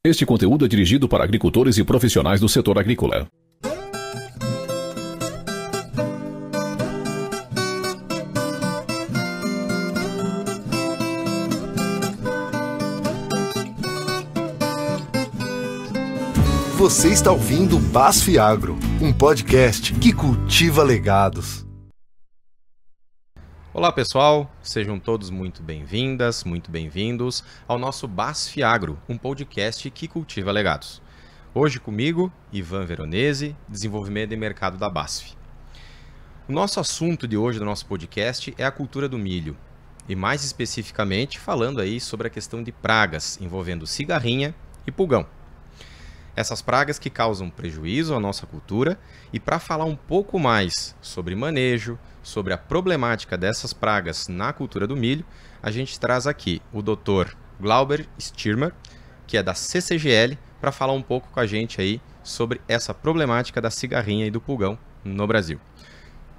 Este conteúdo é dirigido para agricultores e profissionais do setor agrícola. Você está ouvindo BASF Agro, um podcast que cultiva legados. Olá pessoal, sejam todos muito bem-vindas, muito bem-vindos ao nosso BASF Agro, um podcast que cultiva legados. Hoje comigo, Ivan Veronese, desenvolvimento de mercado da BASF. O nosso assunto de hoje do nosso podcast é a cultura do milho, e mais especificamente falando aí sobre a questão de pragas envolvendo cigarrinha e pulgão. Essas pragas que causam prejuízo à nossa cultura, e para falar um pouco mais sobre manejo, sobre a problemática dessas pragas na cultura do milho, a gente traz aqui o Dr. Glauber Stirmer, que é da CCGL, para falar um pouco com a gente aí sobre essa problemática da cigarrinha e do pulgão no Brasil.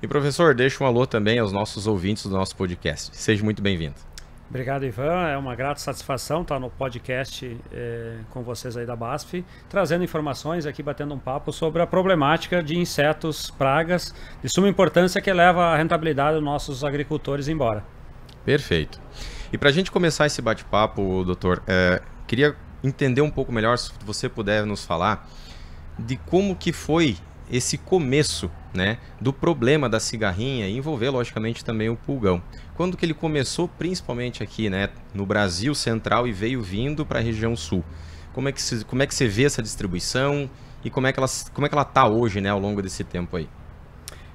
E professor, deixa um alô também aos nossos ouvintes do nosso podcast. Seja muito bem-vindo. Obrigado, Ivan. É uma grata satisfação estar no podcast com vocês aí da BASF, trazendo informações aqui, batendo um papo sobre a problemática de insetos, pragas, de suma importância que leva a rentabilidade dos nossos agricultores embora. Perfeito. E para a gente começar esse bate-papo, doutor, queria entender um pouco melhor, se você puder nos falar, de como que foi esse começo, né, do problema da cigarrinha e envolver, logicamente, também o pulgão. Quando que ele começou, principalmente aqui, né, no Brasil central e veio vindo para a região sul? Como é que você vê essa distribuição e como é que ela está hoje, né, ao longo desse tempo aí?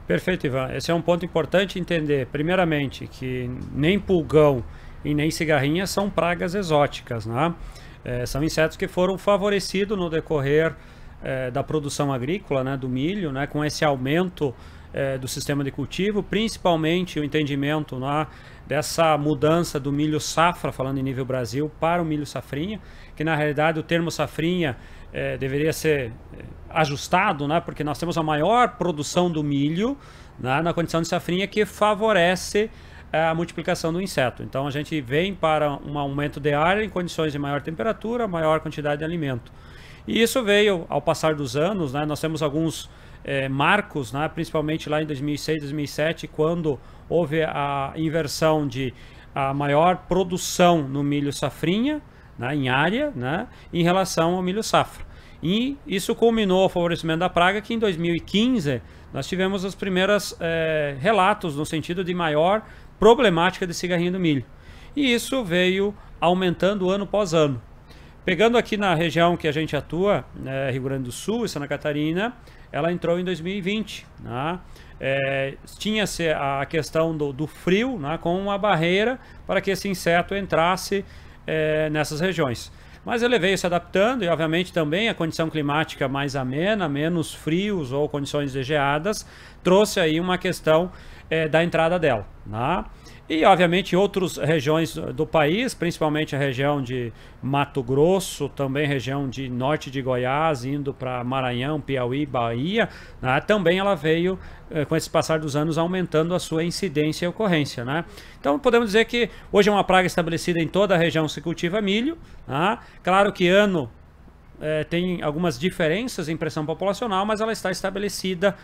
Perfeito, Ivan. Esse é um ponto importante entender. Primeiramente, que nem pulgão e nem cigarrinha são pragas exóticas, né? São insetos que foram favorecidos no decorrer da produção agrícola, né, do milho, né, com esse aumento do sistema de cultivo, principalmente o entendimento, né, dessa mudança do milho safra, falando em nível Brasil, para o milho safrinha, que na realidade o termo safrinha deveria ser ajustado, né, porque nós temos a maior produção do milho, né, na condição de safrinha, que favorece a multiplicação do inseto. Então a gente vem para um aumento de área em condições de maior temperatura, maior quantidade de alimento. E isso veio ao passar dos anos, né? Nós temos alguns marcos, né? Principalmente lá em 2006, 2007, quando houve a inversão de a maior produção no milho safrinha, né? Em área, né? Em relação ao milho safra. E isso culminou ao favorecimento da praga, que em 2015 nós tivemos os primeiros relatos no sentido de maior problemática de cigarrinha do milho. E isso veio aumentando ano após ano. Pegando aqui na região que a gente atua, Rio Grande do Sul e Santa Catarina, ela entrou em 2020. Né? Tinha-se a questão do frio, né, com uma barreira para que esse inseto entrasse nessas regiões. Mas ele veio se adaptando e, obviamente, também a condição climática mais amena, menos frios ou condições de geadas, trouxe aí uma questão da entrada dela. Né? E, obviamente, em outras regiões do país, principalmente a região de Mato Grosso, também região de norte de Goiás, indo para Maranhão, Piauí, Bahia, né, também ela veio, com esse passar dos anos, aumentando a sua incidência e ocorrência. Né? Então, podemos dizer que hoje é uma praga estabelecida em toda a região que se cultiva milho. Né? Claro que tem algumas diferenças em pressão populacional, mas ela está estabelecida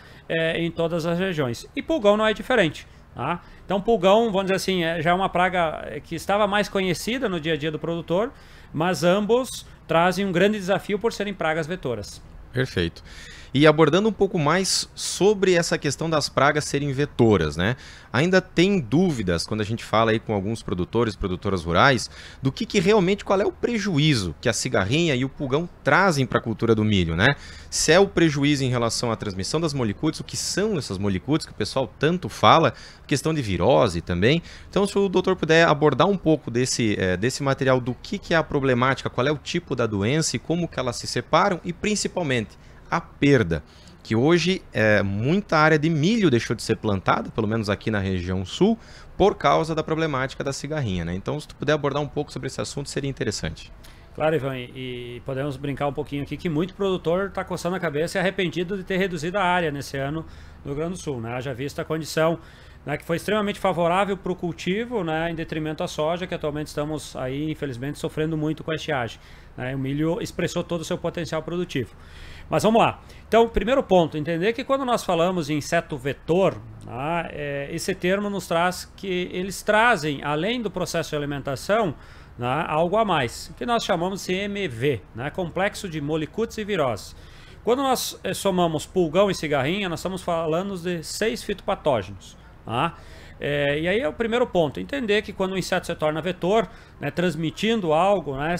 em todas as regiões. E pulgão não é diferente. Tá? Então pulgão, vamos dizer assim, já é uma praga que estava mais conhecida no dia a dia do produtor, mas ambos trazem um grande desafio por serem pragas vetoras. Perfeito. E abordando um pouco mais sobre essa questão das pragas serem vetoras, né? Ainda tem dúvidas quando a gente fala aí com alguns produtores, produtoras rurais, do que realmente, qual é o prejuízo que a cigarrinha e o pulgão trazem para a cultura do milho, né? Se é o prejuízo em relação à transmissão das molicutes, o que são essas molicutes que o pessoal tanto fala, questão de virose também. Então, se o doutor puder abordar um pouco desse material, do que é a problemática, qual é o tipo da doença e como que elas se separam e principalmente a perda, que hoje muita área de milho deixou de ser plantada, pelo menos aqui na região sul, por causa da problemática da cigarrinha, né? Então, se tu puder abordar um pouco sobre esse assunto, seria interessante. Claro, Ivan, e podemos brincar um pouquinho aqui que muito produtor está coçando a cabeça e arrependido de ter reduzido a área nesse ano no Rio Grande do Sul, né? Já visto a condição né, que foi extremamente favorável para o cultivo, né, em detrimento à soja, que atualmente estamos aí, infelizmente, sofrendo muito com a estiagem. Né, o milho expressou todo o seu potencial produtivo. Mas vamos lá. Então, primeiro ponto, entender que quando nós falamos em inseto vetor, né, esse termo nos traz que eles trazem, além do processo de alimentação, né, algo a mais, que nós chamamos de CMV, né, complexo de molicutes e viroses. Quando nós somamos pulgão e cigarrinha, nós estamos falando de 6 fitopatógenos. Tá? E aí é o primeiro ponto, entender que quando o inseto se torna vetor, né, transmitindo algo, né,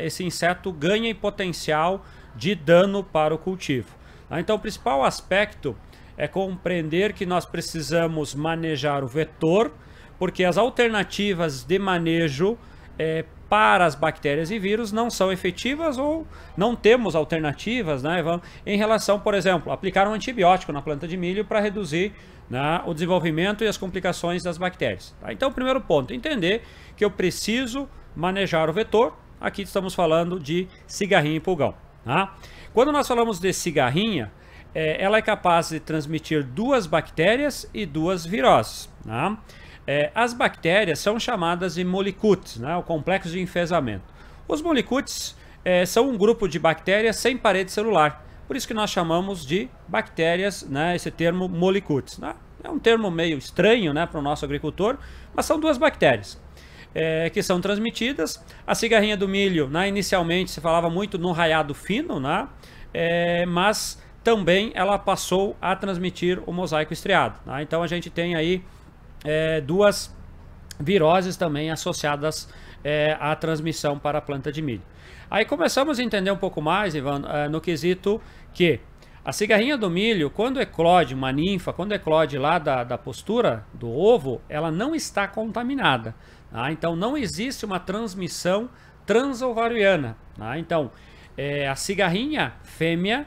esse inseto ganha em potencial de dano para o cultivo. Tá? Então o principal aspecto é compreender que nós precisamos manejar o vetor, porque as alternativas de manejo para as bactérias e vírus não são efetivas ou não temos alternativas, né, em relação, por exemplo, aplicar um antibiótico na planta de milho para reduzir, né, o desenvolvimento e as complicações das bactérias. Tá? Então, o primeiro ponto, entender que eu preciso manejar o vetor. Aqui estamos falando de cigarrinha e pulgão. Tá? Quando nós falamos de cigarrinha, ela é capaz de transmitir 2 bactérias e 2 viroses. Tá? As bactérias são chamadas de molicutes, né, o complexo de enfesamento. Os molicutes são um grupo de bactérias sem parede celular, por isso que nós chamamos de bactérias, né, esse termo molicutes. Né? É um termo meio estranho, né, para o nosso agricultor, mas são 2 bactérias que são transmitidas. A cigarrinha do milho, né, inicialmente se falava muito no raiado fino, né, mas também ela passou a transmitir o mosaico estriado. Né? Então a gente tem aí 2 viroses também associadas à transmissão para a planta de milho. Aí começamos a entender um pouco mais, Ivan, no quesito que a cigarrinha do milho, quando eclode uma ninfa, quando eclode lá da postura do ovo, ela não está contaminada. Tá? Então não existe uma transmissão transovariana. Tá? Então a cigarrinha fêmea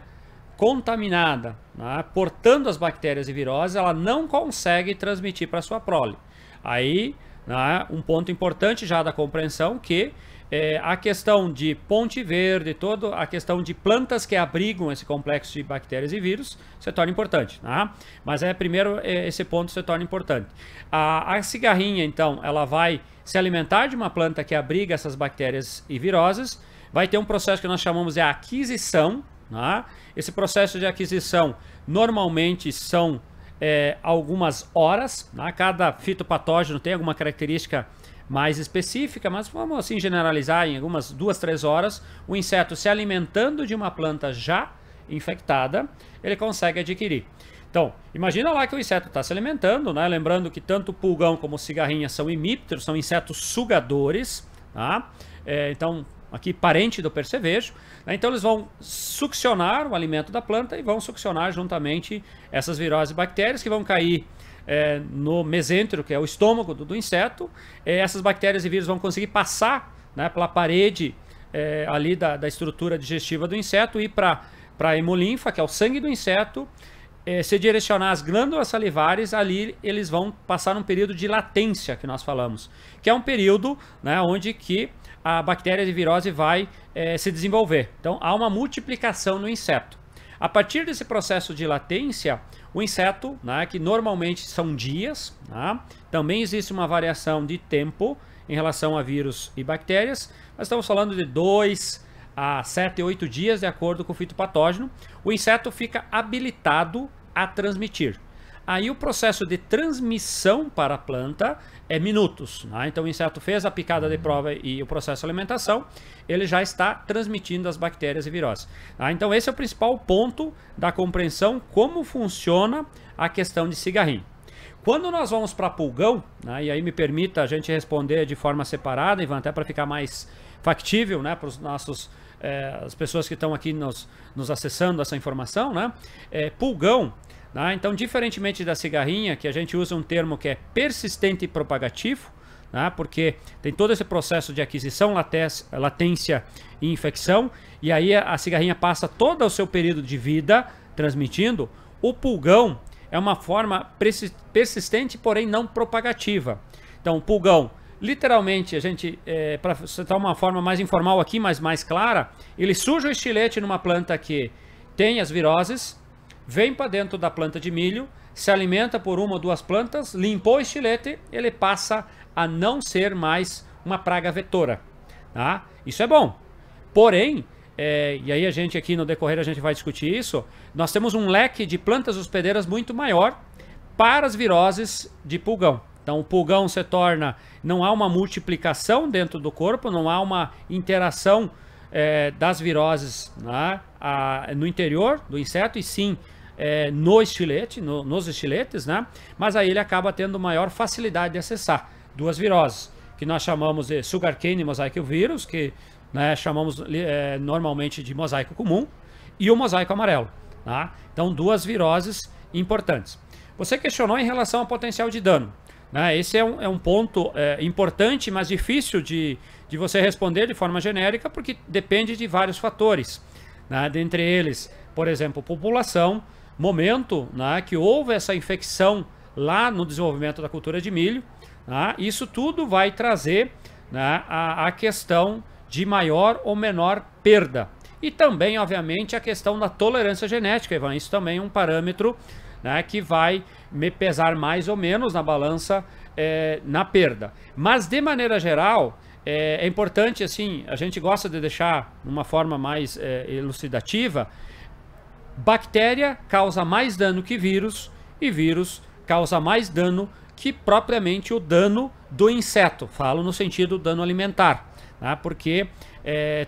contaminada, né, portando as bactérias e viroses, ela não consegue transmitir para sua prole. Aí, né, um ponto importante já da compreensão que a questão de ponte verde, toda a questão de plantas que abrigam esse complexo de bactérias e vírus se torna importante. Tá? Mas primeiro esse ponto se torna importante. A cigarrinha, então, ela vai se alimentar de uma planta que abriga essas bactérias e viroses, vai ter um processo que nós chamamos de aquisição. Tá? Esse processo de aquisição normalmente são algumas horas. Tá? Cada fitopatógeno tem alguma característica mais específica, mas vamos assim generalizar em algumas 2, 3 horas. O inseto se alimentando de uma planta já infectada, ele consegue adquirir. Então, imagina lá que o inseto está se alimentando, né? Lembrando que tanto o pulgão como o cigarrinha são hemípteros, são insetos sugadores. Tá? Então, aqui parente do percevejo, né? Então eles vão succionar o alimento da planta e vão succionar juntamente essas viroses e bactérias que vão cair no mesêntero, que é o estômago do inseto. Essas bactérias e vírus vão conseguir passar, né, pela parede ali da estrutura digestiva do inseto e ir para a hemolinfa, que é o sangue do inseto, se direcionar às glândulas salivares. Ali eles vão passar um período de latência, que nós falamos, que é um período, né, onde que a bactéria de virose vai se desenvolver. Então há uma multiplicação no inseto. A partir desse processo de latência, o inseto, né, que normalmente são dias, né, também existe uma variação de tempo em relação a vírus e bactérias. Nós estamos falando de 2 a 7, 8 dias, de acordo com o fitopatógeno. O inseto fica habilitado a transmitir. Aí o processo de transmissão para a planta é minutos. Né? Então o inseto fez a picada de prova e o processo de alimentação, ele já está transmitindo as bactérias e viroses. Tá? Então esse é o principal ponto da compreensão, como funciona a questão de cigarrinho. Quando nós vamos para pulgão, né, e aí me permita a gente responder de forma separada, Ivan, até para ficar mais factível, né, para os nossos as pessoas que estão aqui nos acessando essa informação, né? Pulgão. Então, diferentemente da cigarrinha, que a gente usa um termo que é persistente e propagativo, né? Porque tem todo esse processo de aquisição, latência e infecção, e aí a cigarrinha passa todo o seu período de vida transmitindo. O pulgão é uma forma persistente, porém não propagativa. Então, o pulgão, literalmente, a gente, para citar uma forma mais informal aqui, mas mais clara, ele suja o estilete numa planta que tem as viroses, vem para dentro da planta de milho, se alimenta por uma ou duas plantas, limpou o estilete, ele passa a não ser mais uma praga vetora. Tá? Isso é bom. Porém, e aí a gente aqui no decorrer a gente vai discutir isso, nós temos um leque de plantas hospedeiras muito maior para as viroses de pulgão. Então o pulgão se torna, não há uma multiplicação dentro do corpo, não há uma interação das viroses, né, no interior do inseto, e sim no estilete, nos estiletes, né? Mas aí ele acaba tendo maior facilidade de acessar duas viroses, que nós chamamos de sugarcane mosaico vírus, que chamamos normalmente de mosaico comum, e o mosaico amarelo. Tá? Então duas viroses importantes. Você questionou em relação ao potencial de dano. Né? Esse é um ponto importante, mas difícil de você responder de forma genérica, porque depende de vários fatores. Né? Dentre eles, por exemplo, população, momento, né, que houve essa infecção lá no desenvolvimento da cultura de milho. Né? Isso tudo vai trazer, né, a questão de maior ou menor perda. E também, obviamente, a questão da tolerância genética, Ivan. Isso também é um parâmetro, né, que vai me pesar mais ou menos na balança na perda. Mas, de maneira geral, é importante, assim, a gente gosta de deixar de uma forma mais elucidativa. Bactéria causa mais dano que vírus, e vírus causa mais dano que propriamente o dano do inseto. Falo no sentido do dano alimentar, tá? Porque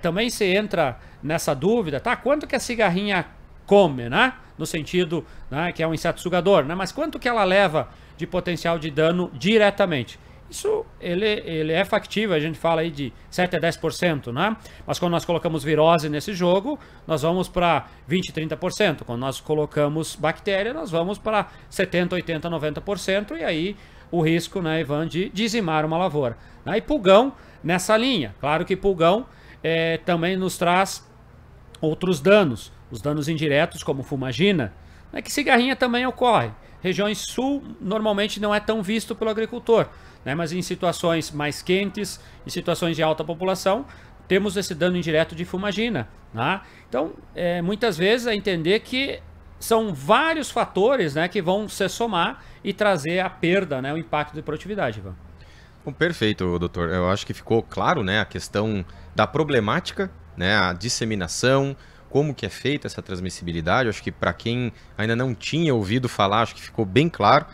também se entra nessa dúvida, tá? Quanto que a cigarrinha come, né? No sentido, né, que é um inseto sugador, né? Mas quanto que ela leva de potencial de dano diretamente? Isso ele é factível, a gente fala aí de 7 a 10%, né? Mas quando nós colocamos virose nesse jogo, nós vamos para 20, 30%. Quando nós colocamos bactéria, nós vamos para 70, 80, 90%. E aí o risco, né, Ivan, de dizimar uma lavoura. E pulgão nessa linha. Claro que pulgão também nos traz outros danos. Os danos indiretos, como fumagina, né, que cigarrinha também ocorre. Regiões sul normalmente não é tão visto pelo agricultor, né, mas em situações mais quentes, em situações de alta população, temos esse dano indireto de fumagina. Né? Então, muitas vezes é entender que são vários fatores, né, que vão se somar e trazer a perda, né, o impacto de produtividade. Ivan. Bom, perfeito, doutor. Eu acho que ficou claro, né, a questão da problemática, né, a disseminação, como que é feita essa transmissibilidade. Eu acho que para quem ainda não tinha ouvido falar, acho que ficou bem claro.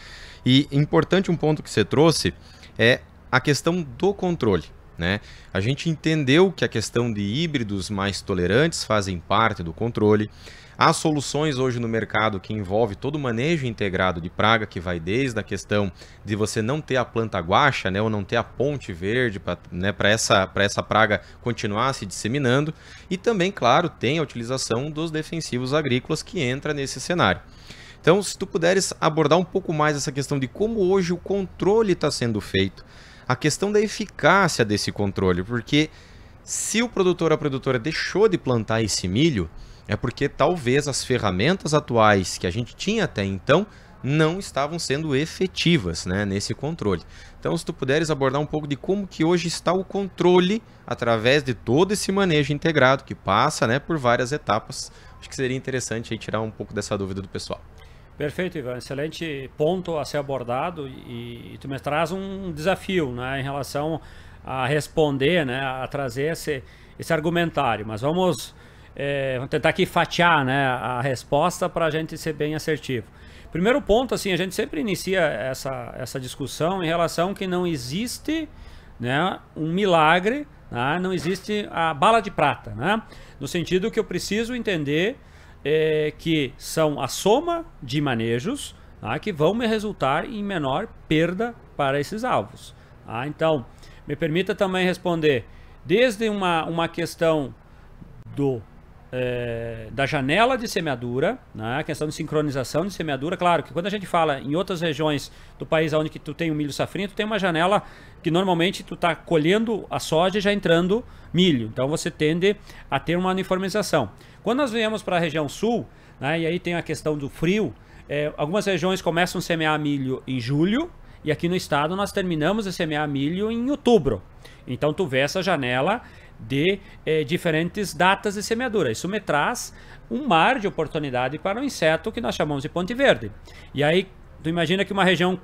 E importante um ponto que você trouxe é a questão do controle. Né? A gente entendeu que a questão de híbridos mais tolerantes fazem parte do controle. Há soluções hoje no mercado que envolve todo o manejo integrado de praga, que vai desde a questão de você não ter a planta guaxa, né, ou não ter a ponte verde para essa praga continuar se disseminando. E também, claro, tem a utilização dos defensivos agrícolas que entra nesse cenário. Então, se tu puderes abordar um pouco mais essa questão de como hoje o controle está sendo feito, a questão da eficácia desse controle, porque se o produtor ou a produtora deixou de plantar esse milho, é porque talvez as ferramentas atuais que a gente tinha até então não estavam sendo efetivas, né, nesse controle. Então, se tu puderes abordar um pouco de como que hoje está o controle através de todo esse manejo integrado que passa, né, por várias etapas, acho que seria interessante aí tirar um pouco dessa dúvida do pessoal. Perfeito, Ivan. Excelente ponto a ser abordado, e tu me traz um desafio, né, em relação a responder, né, a trazer esse argumentário. Mas vamos tentar aqui fatiar, né, a resposta para a gente ser bem assertivo. Primeiro ponto, assim, a gente sempre inicia essa discussão em relação que não existe, né, um milagre, né, não existe a bala de prata, né, no sentido que eu preciso entender que são a soma de manejos, tá, que vão me resultar em menor perda para esses alvos. Tá? Então, me permita também responder desde uma questão da janela de semeadura, né, a questão de sincronização de semeadura. Claro que quando a gente fala em outras regiões do país onde que tu tem o milho safrinho, tu tem uma janela que normalmente tu está colhendo a soja e já entrando milho. Então você tende a ter uma uniformização. Quando nós viemos para a região sul, né, e aí tem a questão do frio, algumas regiões começam a semear milho em julho, e aqui no estado nós terminamos de semear milho em outubro. Então tu vê essa janela de diferentes datas de semeadura. Isso me traz um mar de oportunidade para o inseto que nós chamamos de ponte verde. E aí, tu imagina que uma região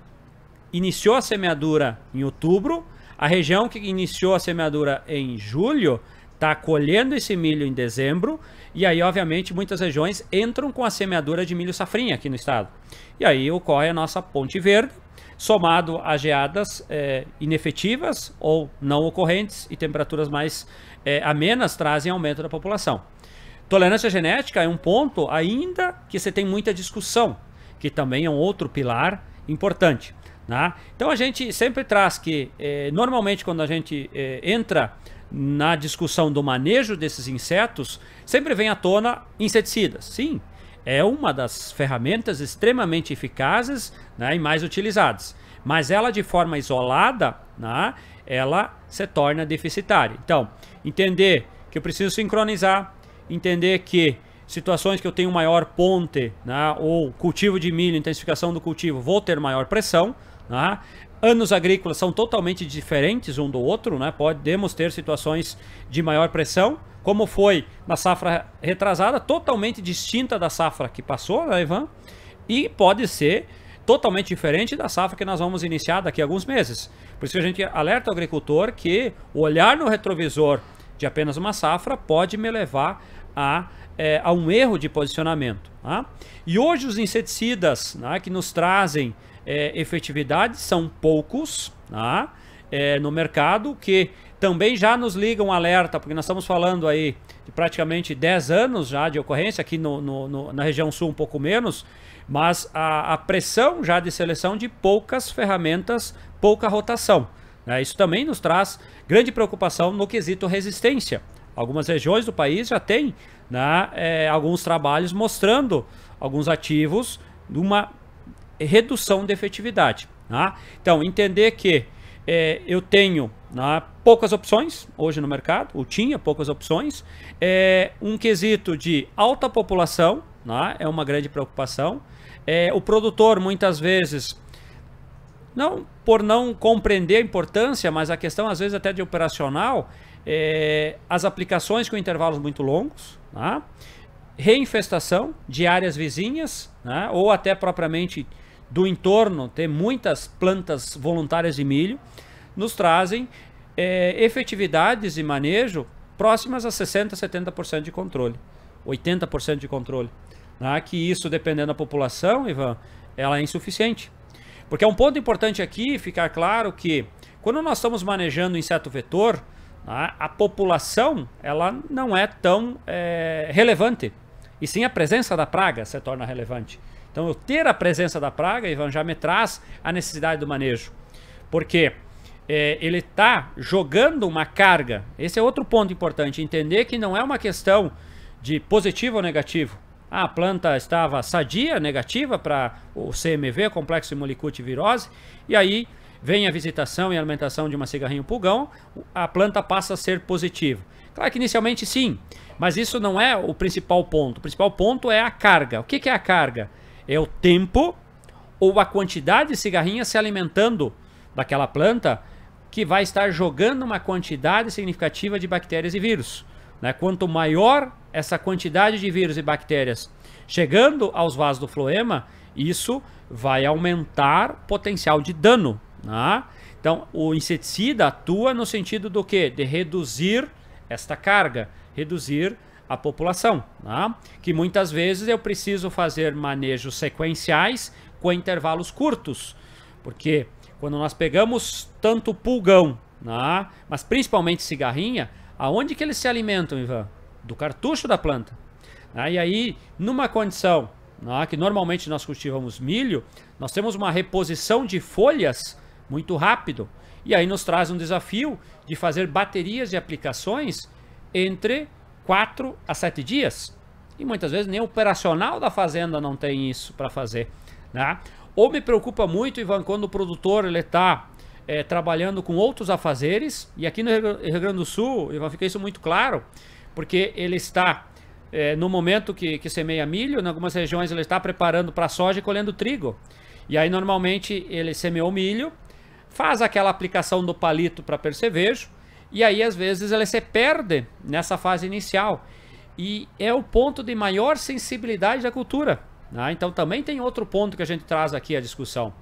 iniciou a semeadura em outubro, a região que iniciou a semeadura em julho está colhendo esse milho em dezembro, e aí, obviamente, muitas regiões entram com a semeadura de milho safrinha aqui no estado. E aí ocorre a nossa ponte verde, somado a geadas inefetivas ou não ocorrentes e temperaturas mais amenas trazem aumento da população. Tolerância genética é um ponto ainda que você tem muita discussão, que também é um outro pilar importante. Né? Então a gente sempre traz que, normalmente quando a gente entra na discussão do manejo desses insetos, sempre vem à tona inseticidas. Sim, é uma das ferramentas extremamente eficazes, né, e mais utilizadas. Mas ela de forma isolada, né, ela se torna deficitária. Então, entender que eu preciso sincronizar, entender que situações que eu tenho maior ponte, né, ou cultivo de milho, intensificação do cultivo, vou ter maior pressão. Né? Anos agrícolas são totalmente diferentes um do outro, né? Podemos ter situações de maior pressão, como foi na safra retrasada, totalmente distinta da safra que passou, né, Ivan? E pode ser totalmente diferente da safra que nós vamos iniciar daqui a alguns meses. Por isso que a gente alerta o agricultor que o olhar no retrovisor de apenas uma safra pode me levar a um erro de posicionamento. Tá? E hoje os inseticidas, né, que nos trazem efetividade são poucos, tá? No mercado, que também já nos ligam um alerta, porque nós estamos falando aí de praticamente 10 anos já de ocorrência, aqui na região sul um pouco menos, mas a pressão já de seleção de poucas ferramentas, pouca rotação. Né? Isso também nos traz grande preocupação no quesito resistência. Algumas regiões do país já têm, né, alguns trabalhos mostrando alguns ativos de uma redução de efetividade. Tá? Então, entender que eu tenho, né, poucas opções hoje no mercado, ou tinha poucas opções, um quesito de alta população, né, é uma grande preocupação. O produtor, muitas vezes, não por não compreender a importância, mas a questão, às vezes, até de operacional, as aplicações com intervalos muito longos, tá? Reinfestação de áreas vizinhas, né, ou até propriamente do entorno, ter muitas plantas voluntárias de milho, nos trazem efetividades de manejo próximas a 60%, 70% de controle, 80% de controle. Né? Que isso, dependendo da população, Ivan, ela é insuficiente. Porque é um ponto importante aqui ficar claro que quando nós estamos manejando inseto vetor, né, a população ela não é tão relevante, e sim a presença da praga se torna relevante. Então, eu ter a presença da praga, Ivan, já me traz a necessidade do manejo. Porque ele está jogando uma carga. Esse é outro ponto importante. Entender que não é uma questão de positivo ou negativo. A planta estava sadia, negativa para o CMV, complexo Hemolycute virose, e aí vem a visitação e alimentação de uma cigarrinha pulgão, a planta passa a ser positiva. Claro que inicialmente sim, mas isso não é o principal ponto. O principal ponto é a carga. O que é a carga? É o tempo ou a quantidade de cigarrinhas se alimentando daquela planta que vai estar jogando uma quantidade significativa de bactérias e vírus. Né? Quanto maior essa quantidade de vírus e bactérias chegando aos vasos do floema, isso vai aumentar o potencial de dano. Né? Então, o inseticida atua no sentido do quê? De reduzir esta carga, reduzir a população, né? Que muitas vezes eu preciso fazer manejos sequenciais com intervalos curtos, porque quando nós pegamos tanto pulgão, né, mas principalmente cigarrinha, aonde que eles se alimentam, Ivan? Do cartucho da planta. Né? E aí, numa condição, né, que normalmente nós cultivamos milho, nós temos uma reposição de folhas muito rápido, e aí nos traz um desafio de fazer baterias de aplicações entre 4 a 7 dias. E muitas vezes nem o operacional da fazenda não tem isso para fazer. Né? Ou me preocupa muito, Ivan, quando o produtor está trabalhando com outros afazeres. E aqui no Rio Grande do Sul, Ivan, fica isso muito claro. Porque ele está, no momento que semeia milho, em algumas regiões ele está preparando para soja e colhendo trigo. E aí normalmente ele semeou milho, faz aquela aplicação do palito para percevejo. E aí, às vezes, ele se perde nessa fase inicial. E é o ponto de maior sensibilidade da cultura. Né? Então também tem outro ponto que a gente traz aqui à discussão.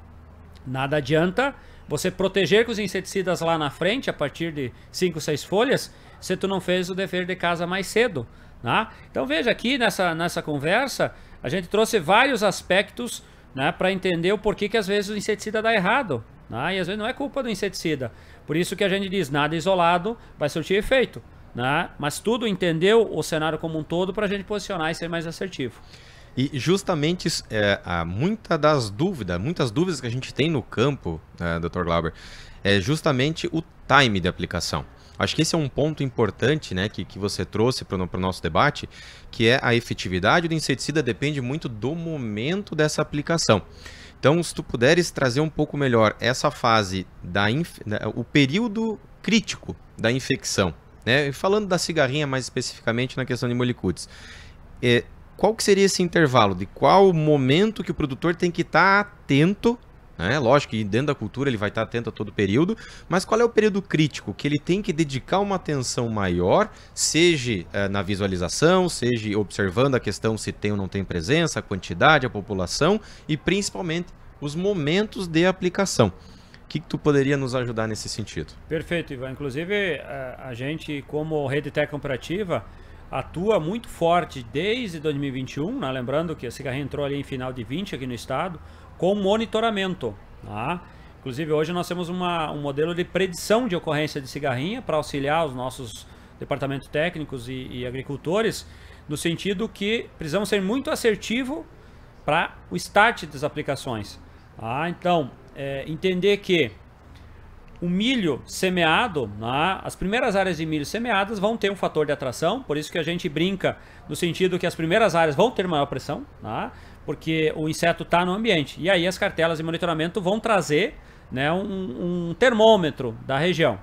Nada adianta você proteger com os inseticidas lá na frente, a partir de 5, 6 folhas, se tu não fez o dever de casa mais cedo. Né? Então veja aqui nessa conversa, a gente trouxe vários aspectos, né, para entender o porquê que às vezes o inseticida dá errado. Né? E às vezes não é culpa do inseticida. Por isso que a gente diz, nada isolado vai surtir efeito. Né? Mas tudo entendeu o cenário como um todo para a gente posicionar e ser mais assertivo. E justamente muitas dúvidas que a gente tem no campo, Dr. Glauber, é justamente o time de aplicação. Acho que esse é um ponto importante, né, que você trouxe para o nosso debate, que é a efetividade do inseticida depende muito do momento dessa aplicação. Então, se tu puderes trazer um pouco melhor essa fase, o período crítico da infecção, né, falando da cigarrinha mais especificamente na questão de molicutes, qual que seria esse intervalo? De qual momento que o produtor tem que estar atento? Né? Lógico que dentro da cultura ele vai estar atento a todo período, mas qual é o período crítico que ele tem que dedicar uma atenção maior, seja na visualização, seja observando a questão se tem ou não tem presença, a quantidade, a população e principalmente os momentos de aplicação. O que tu poderia nos ajudar nesse sentido? Perfeito, Ivan. Inclusive, a gente, como Rede Tec Comparativa, atua muito forte desde 2021, né? Lembrando que a cigarrinha entrou ali em final de 20 aqui no estado, com monitoramento. Tá? Inclusive hoje nós temos um modelo de predição de ocorrência de cigarrinha para auxiliar os nossos departamentos técnicos e agricultores, no sentido que precisamos ser muito assertivo para o start das aplicações. Tá? Então, entender que o milho semeado, né, as primeiras áreas de milho semeadas vão ter um fator de atração, por isso que a gente brinca no sentido que as primeiras áreas vão ter maior pressão, né, porque o inseto está no ambiente. E aí as cartelas de monitoramento vão trazer, né, um termômetro da região.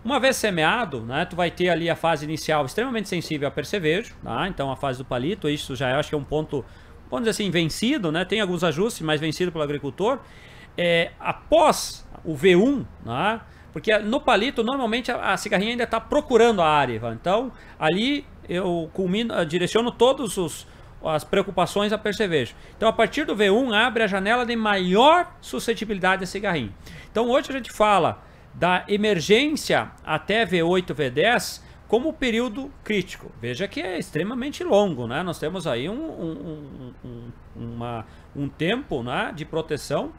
Uma vez semeado, né, tu vai ter ali a fase inicial extremamente sensível a percevejo, tá? Então a fase do palito, isso já acho que é um ponto, vamos dizer assim, vencido, né? Tem alguns ajustes, mas vencido pelo agricultor. Após o V1, né? Porque no palito normalmente a cigarrinha ainda está procurando a área, então ali eu direciono todas as preocupações a percevejo. Então a partir do V1 abre a janela de maior suscetibilidade da cigarrinha. Então hoje a gente fala da emergência até V8, V10 como período crítico. Veja que é extremamente longo, né? Nós temos aí um tempo, né, de proteção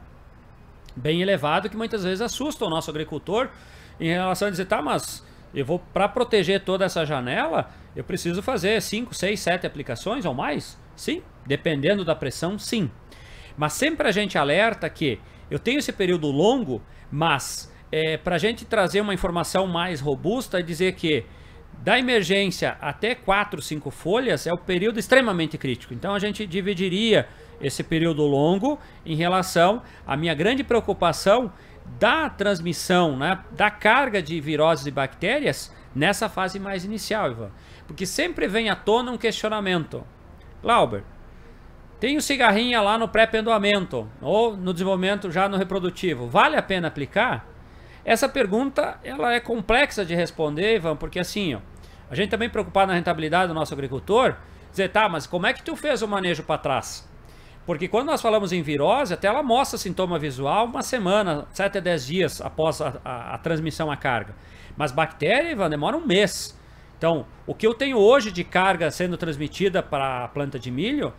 bem elevado que muitas vezes assusta o nosso agricultor em relação a dizer, tá, mas eu vou, para proteger toda essa janela, eu preciso fazer 5, 6, 7 aplicações ou mais? Sim, dependendo da pressão, sim. Mas sempre a gente alerta que eu tenho esse período longo, mas para a gente trazer uma informação mais robusta e dizer que da emergência até 4, 5 folhas é o período extremamente crítico. Então a gente dividiria esse período longo em relação à minha grande preocupação da transmissão, né, da carga de viroses e bactérias nessa fase mais inicial, Ivan. Porque sempre vem à tona um questionamento. Glauber, tenho cigarrinha lá no pré-pendoamento ou no desenvolvimento já no reprodutivo. Vale a pena aplicar? Essa pergunta ela é complexa de responder, Ivan, porque assim, ó, a gente também preocupado na rentabilidade do nosso agricultor, dizer, tá, mas como é que tu fez o manejo para trás? Porque quando nós falamos em virose, até ela mostra sintoma visual uma semana, 7 a 10 dias após a transmissão à carga. Mas bactéria, Ivan, demora um mês. Então, o que eu tenho hoje de carga sendo transmitida para a planta de milho,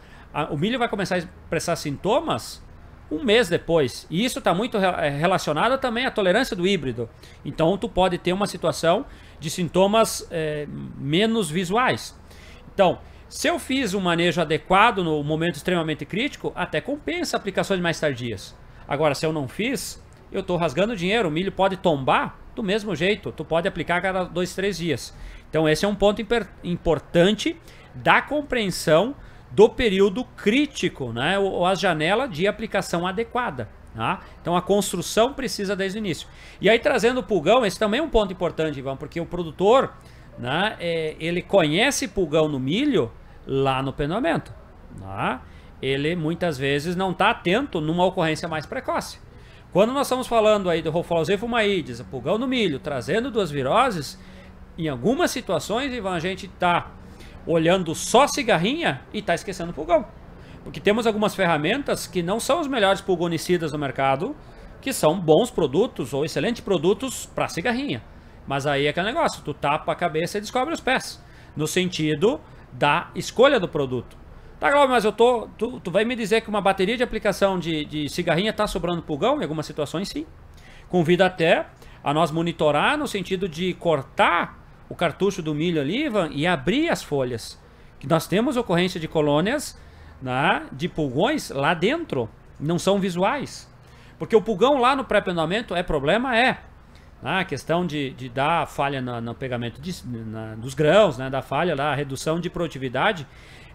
o milho vai começar a expressar sintomas um mês depois. E isso está muito relacionado também à tolerância do híbrido. Então, tu pode ter uma situação de sintomas menos visuais. Então, se eu fiz um manejo adequado no momento extremamente crítico, até compensa aplicações mais tardias. Agora, se eu não fiz, eu estou rasgando dinheiro, o milho pode tombar do mesmo jeito, tu pode aplicar a cada 2, 3 dias. Então esse é um ponto importante da compreensão do período crítico, né? Ou a janela de aplicação adequada. Tá? Então a construção precisa desde o início. E aí trazendo o pulgão, esse também é um ponto importante, Ivan, porque o produtor, né, ele conhece pulgão no milho lá no pendoamento. Tá? Ele muitas vezes não está atento numa ocorrência mais precoce. Quando nós estamos falando aí do Roflausia fumaídeos, pulgão no milho, trazendo 2 viroses, em algumas situações, Ivan, a gente está olhando só cigarrinha e está esquecendo o pulgão. Porque temos algumas ferramentas que não são os melhores pulgonicidas do mercado, que são bons produtos ou excelentes produtos para cigarrinha. Mas aí é aquele negócio, tu tapa a cabeça e descobre os pés, no sentido da escolha do produto. Tá, Glauber, mas tu vai me dizer que uma bateria de aplicação de cigarrinha está sobrando pulgão? Em algumas situações, sim. Convido até a nós monitorar no sentido de cortar o cartucho do milho ali, Ivan, e abrir as folhas. Que nós temos ocorrência de colônias, né, de pulgões lá dentro, não são visuais. Porque o pulgão lá no pré-pendamento problema. A questão de dar falha no pegamento dos grãos, né, da falha lá, a redução de produtividade.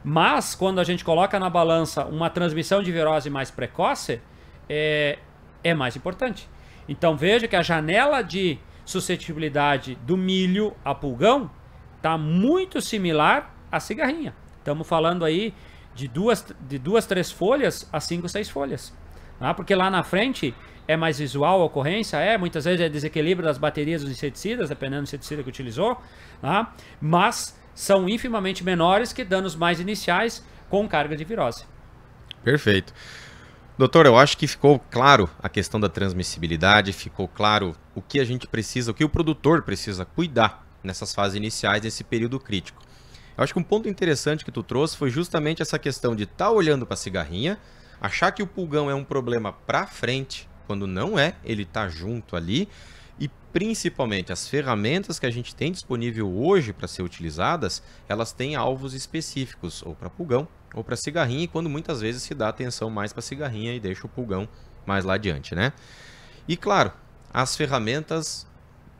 Mas quando a gente coloca na balança uma transmissão de virose mais precoce, é mais importante. Então veja que a janela de suscetibilidade do milho a pulgão está muito similar à cigarrinha. Estamos falando aí de 2, 3 folhas a 5, 6 folhas. Porque lá na frente é mais visual a ocorrência, muitas vezes é desequilíbrio das baterias dos inseticidas, dependendo do inseticida que utilizou, mas são infimamente menores que danos mais iniciais com carga de virose. Perfeito. Doutor, eu acho que ficou claro a questão da transmissibilidade, ficou claro o que a gente precisa, o que o produtor precisa cuidar nessas fases iniciais, nesse período crítico. Eu acho que um ponto interessante que tu trouxe foi justamente essa questão de estar olhando para a cigarrinha, achar que o pulgão é um problema para frente, quando não é, ele está junto ali, e principalmente as ferramentas que a gente tem disponível hoje para ser utilizadas, elas têm alvos específicos, ou para pulgão, ou para cigarrinha, e quando muitas vezes se dá atenção mais para cigarrinha e deixa o pulgão mais lá adiante, né? E claro, as ferramentas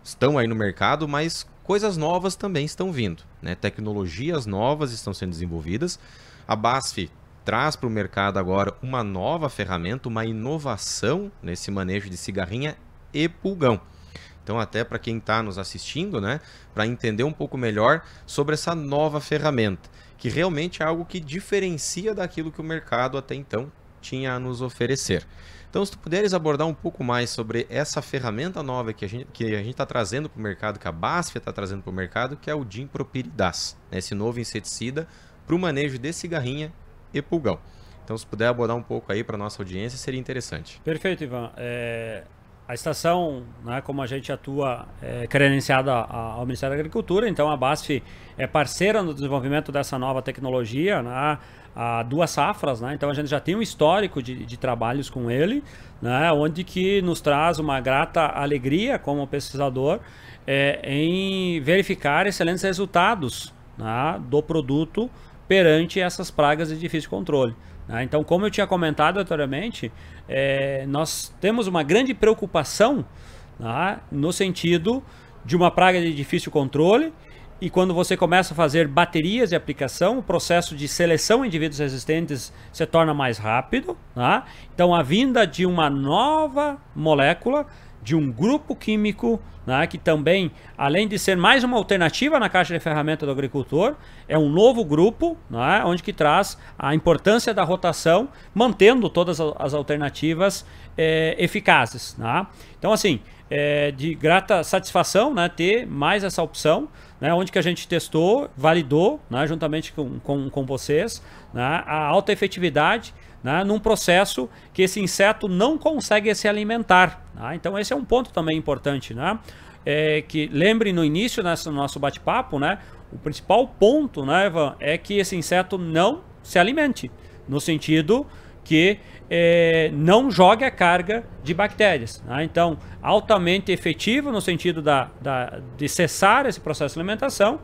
estão aí no mercado, mas coisas novas também estão vindo, né? Tecnologias novas estão sendo desenvolvidas. A BASF traz para o mercado agora uma nova ferramenta, uma inovação nesse manejo de cigarrinha e pulgão. Então, até para quem está nos assistindo, né, para entender um pouco melhor sobre essa nova ferramenta, que realmente é algo que diferencia daquilo que o mercado até então tinha a nos oferecer. Então, se tu puderes abordar um pouco mais sobre essa ferramenta nova que a gente está trazendo para o mercado, que a BASF está trazendo para o mercado, que é o Dimpropyridaz, né, esse novo inseticida para o manejo de cigarrinha e pulgão. Então, se puder abordar um pouco aí para a nossa audiência, seria interessante. Perfeito, Ivan. A estação, né, como a gente atua, credenciada ao Ministério da Agricultura, então a BASF é parceira no desenvolvimento dessa nova tecnologia, né, há 2 safras, né, então a gente já tem um histórico de trabalhos com ele, né, onde que nos traz uma grata alegria como pesquisador em verificar excelentes resultados, né, do produto perante essas pragas de difícil controle. Então, como eu tinha comentado anteriormente, nós temos uma grande preocupação, no sentido de uma praga de difícil controle, e quando você começa a fazer baterias de aplicação, o processo de seleção de indivíduos resistentes se torna mais rápido. Então, a vinda de uma nova molécula, de um grupo químico, que também, além de ser mais uma alternativa na caixa de ferramenta do agricultor, é um novo grupo, onde que traz a importância da rotação, mantendo todas as alternativas eficazes. Então, assim, de grata satisfação, ter mais essa opção, onde que a gente testou, validou, juntamente com vocês, a alta efetividade, num processo que esse inseto não consegue se alimentar. Então esse é um ponto também importante, que lembre no início no nosso bate-papo, o principal ponto, Ivan, é que esse inseto não se alimente, no sentido que não jogue a carga de bactérias. Então, altamente efetivo no sentido de cessar esse processo de alimentação,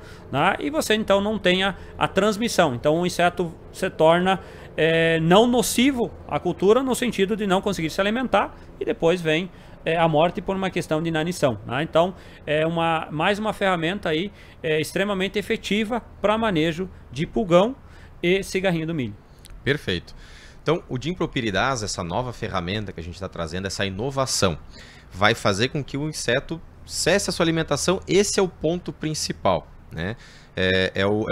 e você então não tenha a transmissão. Então o inseto se torna não nocivo à cultura, no sentido de não conseguir se alimentar, e depois vem a morte por uma questão de inanição. Então é mais uma ferramenta aí extremamente efetiva para manejo de pulgão e cigarrinho do milho. Perfeito. Então o Dimpropyridaz, essa nova ferramenta que a gente está trazendo, essa inovação, vai fazer com que o inseto cesse a sua alimentação. Esse é o ponto principal, né?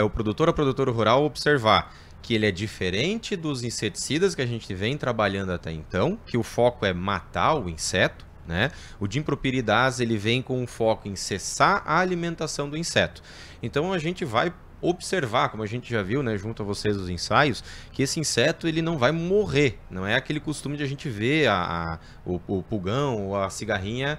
O produtor ou produtora rural observar que ele é diferente dos inseticidas que a gente vem trabalhando até então, que o foco é matar o inseto, né? O Dimpropyridaz, ele vem com um foco em cessar a alimentação do inseto. Então a gente vai observar, como a gente já viu, né, junto a vocês os ensaios, que esse inseto ele não vai morrer. Não é aquele costume de a gente ver o pulgão ou a cigarrinha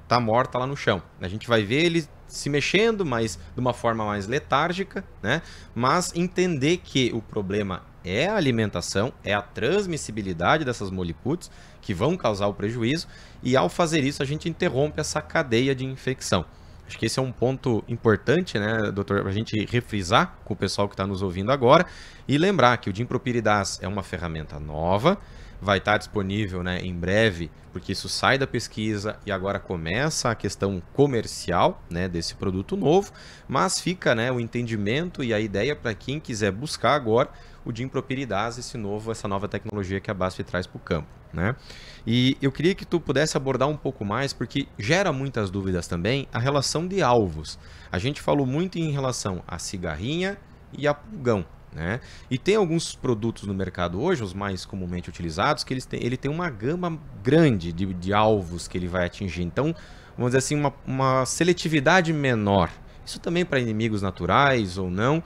tá morta lá no chão. A gente vai ver ele se mexendo, mas de uma forma mais letárgica, né? Mas entender que o problema é a alimentação, é a transmissibilidade dessas molicutes que vão causar o prejuízo, e ao fazer isso a gente interrompe essa cadeia de infecção. Acho que esse é um ponto importante, né, doutor, para a gente refrisar com o pessoal que está nos ouvindo agora, e lembrar que o Dimpropyridaz é uma ferramenta nova, vai estar disponível, né, em breve, porque isso sai da pesquisa e agora começa a questão comercial, né, desse produto novo, mas fica, né, o entendimento e a ideia para quem quiser buscar agora o Dimpropyridaz, essa nova tecnologia que a BASF traz para o campo, né? E eu queria que tu pudesse abordar um pouco mais, porque gera muitas dúvidas também a relação de alvos. A gente falou muito em relação à cigarrinha e a pulgão, né? E tem alguns produtos no mercado hoje, os mais comumente utilizados, que ele tem uma gama grande de alvos que ele vai atingir. Então, vamos dizer assim, uma seletividade menor. Isso também para inimigos naturais ou não.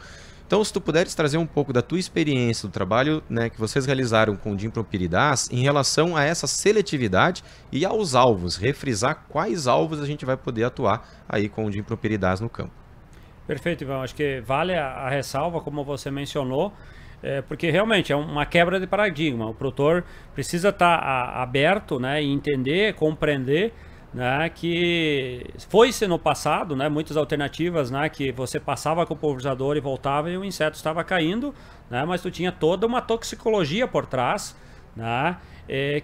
Então, se tu puderes trazer um pouco da tua experiência, do trabalho, né, que vocês realizaram com o Dimpropyridaz em relação a essa seletividade e aos alvos, refrisar quais alvos a gente vai poder atuar aí com o Dimpropyridaz no campo. Perfeito, Ivan. Acho que vale a ressalva, como você mencionou, porque realmente é uma quebra de paradigma. O produtor precisa estar aberto, né, e entender, compreender, né, que foi-se no passado, né, muitas alternativas, né, que você passava com o pulverizador e voltava e o inseto estava caindo, né, mas tu tinha toda uma toxicologia por trás, né,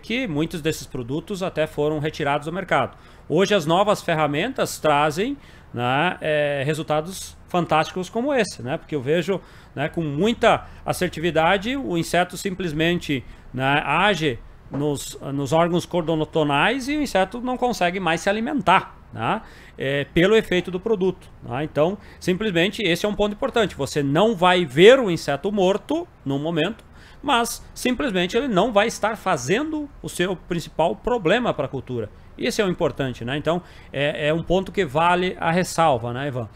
que muitos desses produtos até foram retirados do mercado. Hoje as novas ferramentas trazem, né, resultados fantásticos como esse, né, porque eu vejo, né, com muita assertividade o inseto simplesmente, né, age nos órgãos cordonotonais e o inseto não consegue mais se alimentar, né, pelo efeito do produto, né? Então, simplesmente esse é um ponto importante. Você não vai ver o inseto morto no momento, mas simplesmente ele não vai estar fazendo o seu principal problema para a cultura. Esse é o importante, né? Então, é um ponto que vale a ressalva, né, Ivan?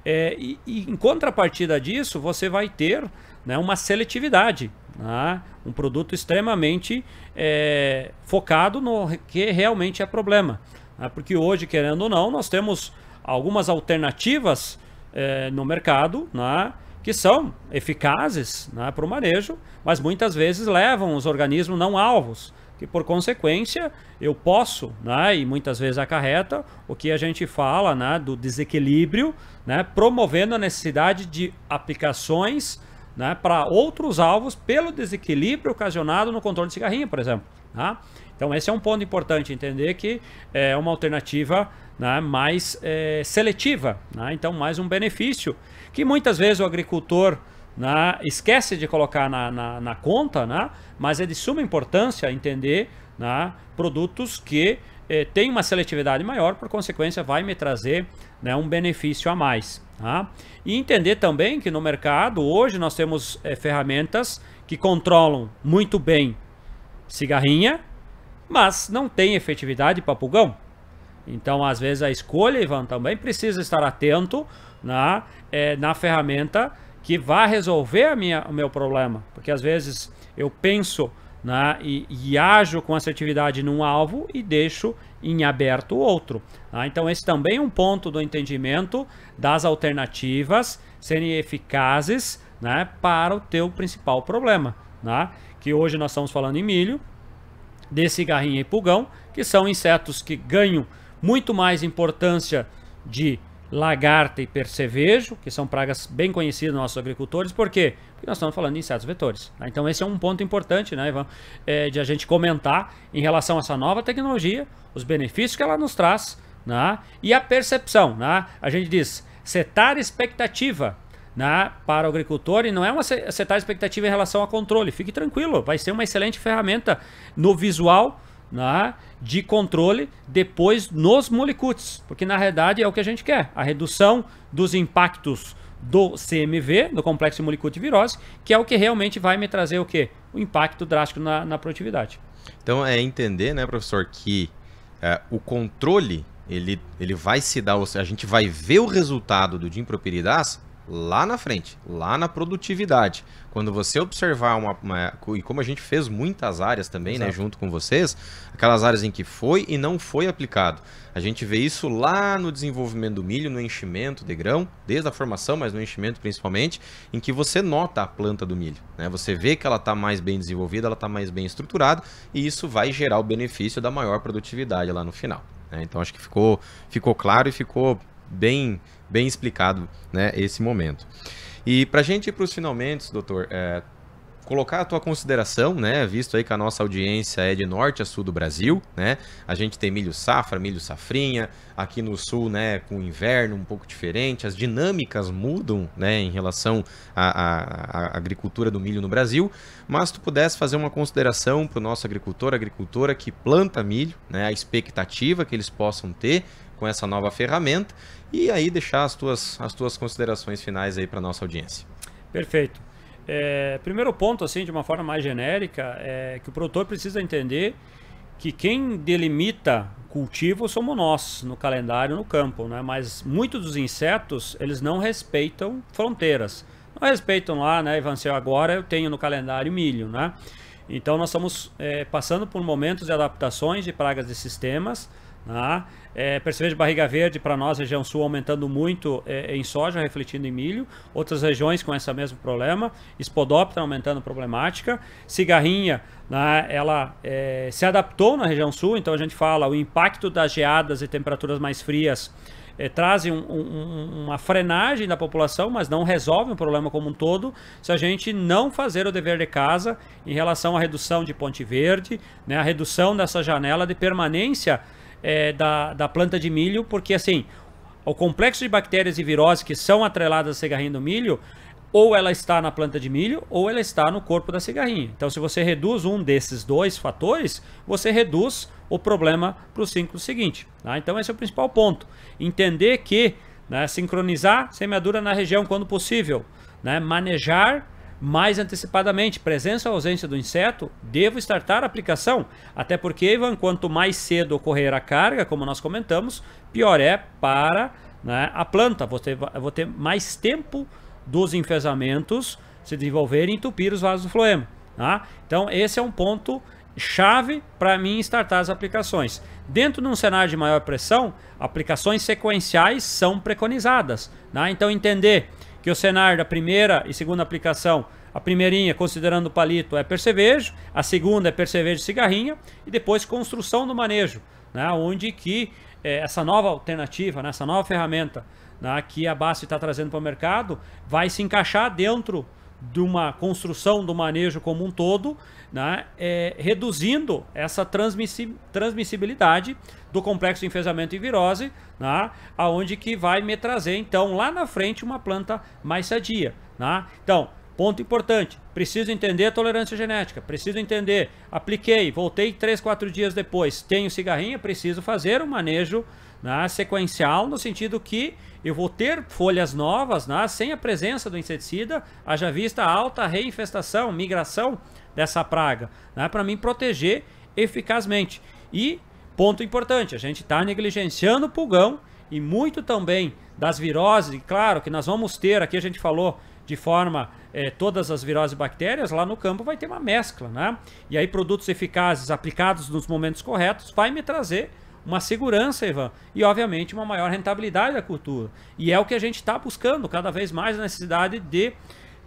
E em contrapartida disso, você vai ter, né, uma seletividade, né? Um produto extremamente focado no que realmente é problema, né? Porque hoje, querendo ou não, nós temos algumas alternativas no mercado, né, que são eficazes, né, para o manejo, mas muitas vezes levam os organismos não alvos, que por consequência eu posso, né, e muitas vezes acarreta o que a gente fala, né, do desequilíbrio, né, promovendo a necessidade de aplicações, né, para outros alvos pelo desequilíbrio ocasionado no controle de cigarrinha, por exemplo, tá? Então esse é um ponto importante, entender que é uma alternativa, né, mais seletiva, né? Então mais um benefício que muitas vezes o agricultor, né, esquece de colocar na conta, né, mas é de suma importância entender, né, produtos que têm uma seletividade maior, por consequência vai me trazer, né, um benefício a mais, tá? E entender também que no mercado hoje nós temos ferramentas que controlam muito bem cigarrinha, mas não tem efetividade para pulgão. Então às vezes a escolha, Ivan, também precisa estar atento na ferramenta que vai resolver o meu problema, porque às vezes eu penso, né, e ajo com assertividade num alvo e deixo em aberto o outro, tá? Então esse também é um ponto do entendimento das alternativas serem eficazes, né, para o teu principal problema, né? Que hoje nós estamos falando em milho, de cigarrinha e pulgão, que são insetos que ganham muito mais importância de lagarta e percevejo, que são pragas bem conhecidas dos nossos agricultores. Por quê? Porque nós estamos falando de insetos vetores, tá? Então esse é um ponto importante, né, Ivan, de a gente comentar em relação a essa nova tecnologia, os benefícios que ela nos traz, né, e a percepção, né? A gente diz setar expectativa, né, para o agricultor, e não é uma setar expectativa em relação a controle. Fique tranquilo, vai ser uma excelente ferramenta no visual, né, de controle depois nos molicutes, porque na realidade é o que a gente quer, a redução dos impactos do CMV, do complexo molicute virose, que é o que realmente vai me trazer o quê? O impacto drástico na produtividade. Então é entender, né, professor, que o controle ele vai se dar, a gente vai ver o resultado do Dimpropyridaz lá na frente, lá na produtividade. Quando você observar e como a gente fez muitas áreas também, né, junto com vocês, aquelas áreas em que foi e não foi aplicado. A gente vê isso lá no desenvolvimento do milho, no enchimento de grão, desde a formação, mas no enchimento principalmente, em que você nota a planta do milho, né? Você vê que ela está mais bem desenvolvida, ela está mais bem estruturada, e isso vai gerar o benefício da maior produtividade lá no final, né? Então acho que ficou claro e ficou bem explicado, né, esse momento. E para a gente ir para os finalmente, doutor, colocar a tua consideração, né, visto aí que a nossa audiência é de norte a sul do Brasil, né, a gente tem milho safra, milho safrinha, aqui no sul, né, com o inverno um pouco diferente, as dinâmicas mudam, né, em relação à agricultura do milho no Brasil, mas tu pudesse fazer uma consideração para o nosso agricultora que planta milho, né, a expectativa que eles possam ter com essa nova ferramenta, e aí deixar as tuas considerações finais aí para nossa audiência. Perfeito. Primeiro ponto, assim, de uma forma mais genérica, é que o produtor precisa entender que quem delimita cultivo somos nós, no calendário, no campo, né? Mas muitos dos insetos, eles não respeitam fronteiras. Não respeitam lá, né, Ivancel, agora eu tenho no calendário milho, né? Então nós estamos passando por momentos de adaptações de pragas de sistemas, né? Percevejo de barriga verde para nós, região sul, aumentando muito em soja, refletindo em milho. Outras regiões com esse mesmo problema. Spodoptera aumentando problemática. Cigarrinha, né, ela se adaptou na região sul, então a gente fala o impacto das geadas e temperaturas mais frias trazem uma frenagem da população, mas não resolve o problema como um todo, se a gente não fazer o dever de casa em relação à redução de ponte verde, né, a redução dessa janela de permanência da planta de milho, porque assim, o complexo de bactérias e viroses que são atreladas à cigarrinha do milho, ou ela está na planta de milho, ou ela está no corpo da cigarrinha. Então, se você reduz um desses dois fatores, você reduz o problema para o ciclo seguinte, tá? Então, esse é o principal ponto. Entender que, né, sincronizar semeadura na região quando possível, né, manejar mais antecipadamente, presença ou ausência do inseto, devo startar a aplicação, até porque, Ivan, quanto mais cedo ocorrer a carga, como nós comentamos, pior é para, né, a planta. Vou ter mais tempo dos enfesamentos se desenvolverem e entupir os vasos do floema, tá? Então esse é um ponto chave para mim startar as aplicações. Dentro de um cenário de maior pressão, aplicações sequenciais são preconizadas, tá? Então entender que o cenário da primeira e segunda aplicação, a primeirinha, considerando o palito, é percevejo, a segunda é percevejo e cigarrinha, e depois construção do manejo, né, onde que essa nova alternativa, né, essa nova ferramenta, né, que a BASF está trazendo para o mercado, vai se encaixar dentro de uma construção do manejo como um todo, né, reduzindo essa transmissibilidade do complexo de enfesamento e virose, né, aonde que vai me trazer, então, lá na frente, uma planta mais sadia, né? Então, ponto importante, preciso entender a tolerância genética, preciso entender, apliquei, voltei 3, 4 dias depois, tenho cigarrinha, preciso fazer um manejo, né, sequencial, no sentido que eu vou ter folhas novas, né, sem a presença do inseticida, haja vista a alta reinfestação, migração dessa praga, né, para mim proteger eficazmente. E, ponto importante, a gente está negligenciando o pulgão e muito também das viroses, e claro que nós vamos ter, aqui a gente falou de forma, todas as viroses e bactérias, lá no campo vai ter uma mescla, né? E aí produtos eficazes aplicados nos momentos corretos vai me trazer uma segurança, Ivan, e obviamente uma maior rentabilidade da cultura. E é o que a gente está buscando cada vez mais, a necessidade de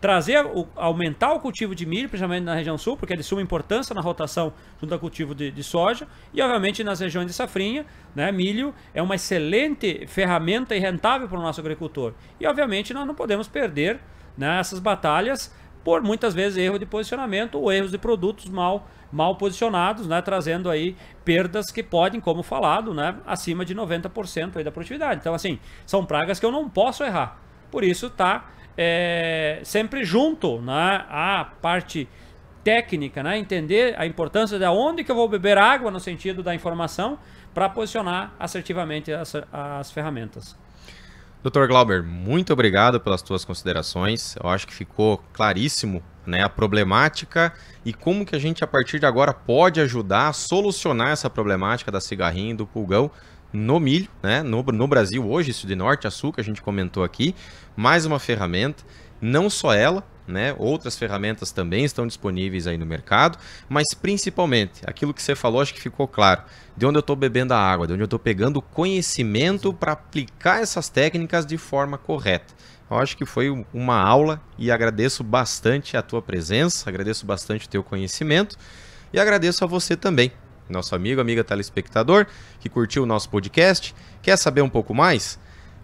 trazer, aumentar o cultivo de milho, principalmente na região sul, porque é de suma importância na rotação junto ao cultivo de soja, e obviamente nas regiões de safrinha, né, milho é uma excelente ferramenta e rentável para o nosso agricultor. E obviamente nós não podemos perder, né, essas batalhas por muitas vezes erro de posicionamento ou erros de produtos mal posicionados, né, trazendo aí perdas que podem, como falado, né, acima de 90% aí da produtividade. Então assim, são pragas que eu não posso errar. Por isso tá sempre junto, né, a parte técnica, né, entender a importância de onde que eu vou beber água no sentido da informação para posicionar assertivamente as ferramentas. Dr. Glauber, muito obrigado pelas tuas considerações. Eu acho que ficou claríssimo, né, a problemática e como que a gente a partir de agora pode ajudar a solucionar essa problemática da cigarrinha e do pulgão no milho, né? No Brasil hoje, isso de norte a sul que a gente comentou aqui, mais uma ferramenta, não só ela, né? Outras ferramentas também estão disponíveis aí no mercado, mas principalmente, aquilo que você falou, acho que ficou claro, de onde eu estou bebendo a água, de onde eu estou pegando conhecimento para aplicar essas técnicas de forma correta. Eu acho que foi uma aula e agradeço bastante a tua presença, agradeço bastante o teu conhecimento e agradeço a você também, nosso amigo, amiga telespectador, que curtiu o nosso podcast. Quer saber um pouco mais?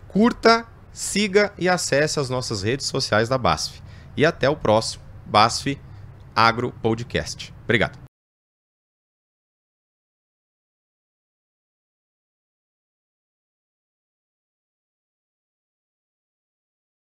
Curta, siga e acesse as nossas redes sociais da BASF. E até o próximo BASF Agro Podcast. Obrigado.